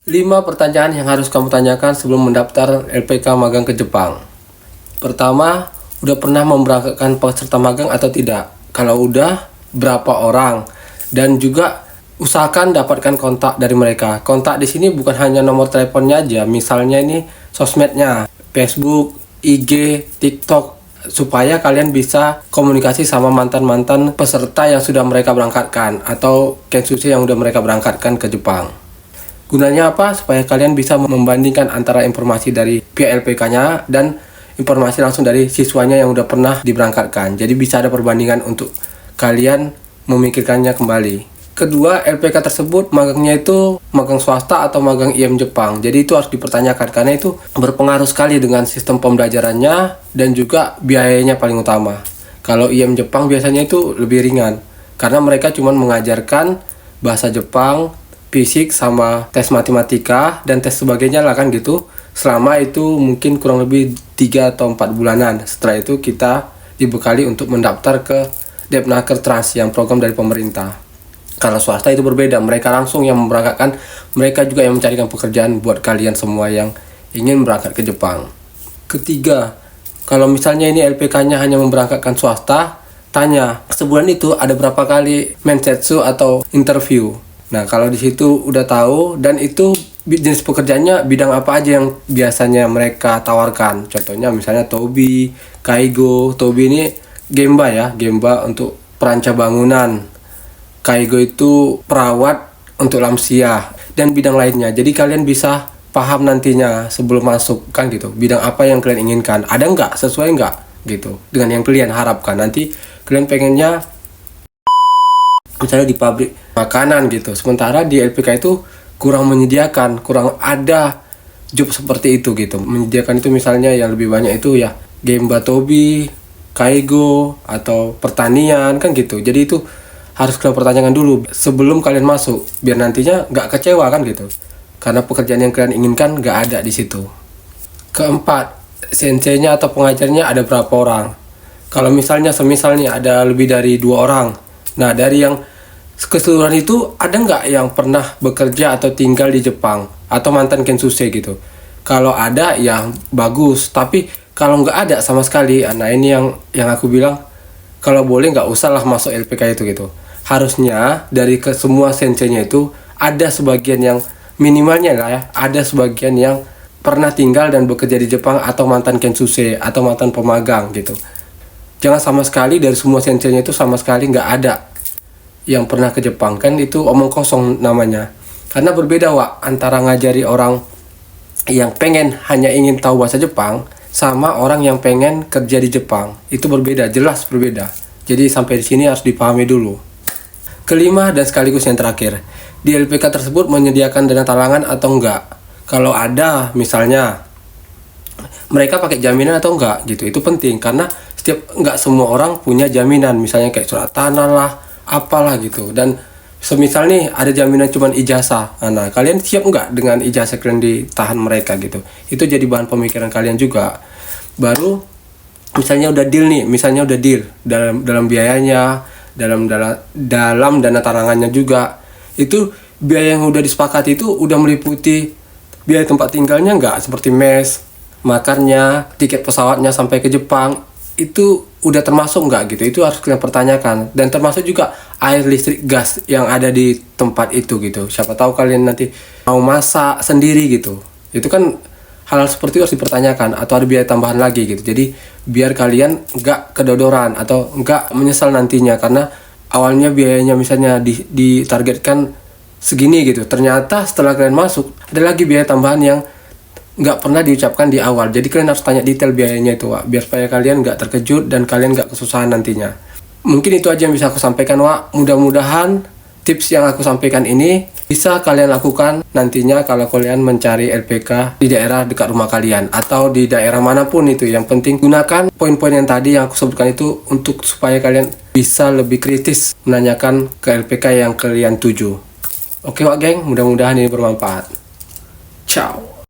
5 pertanyaan yang harus kamu tanyakan sebelum mendaftar LPK magang ke Jepang. Pertama, udah pernah memberangkatkan peserta magang atau tidak? Kalau udah, berapa orang? Dan juga usahakan dapatkan kontak dari mereka. Kontak di sini bukan hanya nomor teleponnya aja, misalnya ini sosmednya, Facebook, IG, TikTok, supaya kalian bisa komunikasi sama mantan-mantan peserta yang sudah mereka berangkatkan atau Kensuke yang sudah mereka berangkatkan ke Jepang. Gunanya apa? Supaya kalian bisa membandingkan antara informasi dari pihak LPK-nya dan informasi langsung dari siswanya yang udah pernah diberangkatkan. Jadi bisa ada perbandingan untuk kalian memikirkannya kembali. Kedua, LPK tersebut magangnya itu magang swasta atau magang IM Jepang. Jadi itu harus dipertanyakan karena itu berpengaruh sekali dengan sistem pembelajarannya dan juga biayanya paling utama. Kalau IM Jepang biasanya itu lebih ringan karena mereka cuma mengajarkan bahasa Jepang, fisik sama tes matematika dan tes sebagainya lah kan gitu. Selama itu mungkin kurang lebih 3 atau 4 bulanan. Setelah itu kita dibekali untuk mendaftar ke Depnaker Trans yang program dari pemerintah. Kalau swasta itu berbeda, mereka langsung yang memberangkatkan, mereka juga yang mencarikan pekerjaan buat kalian semua yang ingin berangkat ke Jepang. Ketiga, kalau misalnya ini LPK-nya hanya memberangkatkan swasta, tanya sebulan itu ada berapa kali mensetsu atau interview. Nah, kalau di situ udah tahu dan itu jenis pekerjaannya bidang apa aja yang biasanya mereka tawarkan. Contohnya misalnya Tobi, Kaigo. Tobi ini Gemba ya, Gemba untuk perancang bangunan. Kaigo itu perawat untuk lansia dan bidang lainnya. Jadi kalian bisa paham nantinya sebelum masuk kan gitu. Bidang apa yang kalian inginkan? Ada nggak? Sesuai nggak? Gitu. Dengan yang kalian harapkan. Nanti kalian pengennya misalnya di pabrik makanan gitu, sementara di LPK itu kurang menyediakan, kurang ada job seperti itu gitu. Menyediakan itu misalnya yang lebih banyak itu ya Gemba Tobi, Kaigo, atau pertanian kan gitu. Jadi itu harus kalian pertanyakan dulu sebelum kalian masuk, biar nantinya nggak kecewa kan gitu, karena pekerjaan yang kalian inginkan nggak ada di situ. Keempat, senseinya atau pengajarnya ada berapa orang? Kalau misalnya semisalnya ada lebih dari 2 orang. Nah, dari yang keseluruhan itu ada nggak yang pernah bekerja atau tinggal di Jepang atau mantan Kensuke gitu? Kalau ada ya bagus, tapi kalau nggak ada sama sekali, nah ini yang aku bilang kalau boleh nggak usah lah masuk LPK itu gitu. Harusnya dari ke semua senseinya itu ada sebagian yang minimalnya lah ya, ada sebagian yang pernah tinggal dan bekerja di Jepang atau mantan Kensuke atau mantan pemagang gitu. Jangan sama sekali dari semua senseinya itu sama sekali nggak ada yang pernah ke Jepang, kan itu omong kosong namanya. Karena berbeda antara ngajari orang yang pengen hanya ingin tahu bahasa Jepang sama orang yang pengen kerja di Jepang. Itu berbeda, jelas berbeda. Jadi sampai di sini harus dipahami dulu. Kelima dan sekaligus yang terakhir, di LPK tersebut menyediakan dana talangan atau enggak? Kalau ada misalnya mereka pakai jaminan atau enggak gitu. Itu penting karena enggak semua orang punya jaminan, misalnya kayak surat tanah lah, apalah gitu. Dan semisal nih ada jaminan cuman ijazah, nah kalian siap nggak dengan ijazah kalian ditahan mereka gitu? Itu jadi bahan pemikiran kalian juga. Baru misalnya udah deal nih, misalnya udah deal dalam biayanya, dalam dana talangannya juga, itu biaya yang udah disepakati itu udah meliputi biaya tempat tinggalnya nggak, seperti mes, makannya, tiket pesawatnya sampai ke Jepang, itu udah termasuk nggak gitu. Itu harus kalian pertanyakan. Dan termasuk juga air, listrik, gas yang ada di tempat itu gitu. Siapa tahu kalian nanti mau masak sendiri gitu, itu kan hal seperti itu harus dipertanyakan. Atau ada biaya tambahan lagi gitu. Jadi biar kalian nggak kedodoran atau nggak menyesal nantinya, karena awalnya biayanya misalnya ditargetkan segini gitu, ternyata setelah kalian masuk ada lagi biaya tambahan yang nggak pernah diucapkan di awal. Jadi kalian harus tanya detail biayanya itu, biar supaya kalian nggak terkejut dan kalian nggak kesusahan nantinya. Mungkin itu aja yang bisa aku sampaikan, Mudah-mudahan tips yang aku sampaikan ini bisa kalian lakukan nantinya kalau kalian mencari LPK di daerah dekat rumah kalian atau di daerah manapun itu. Yang penting gunakan poin-poin yang tadi yang aku sebutkan itu untuk supaya kalian bisa lebih kritis menanyakan ke LPK yang kalian tuju. Oke geng, mudah-mudahan ini bermanfaat. Ciao.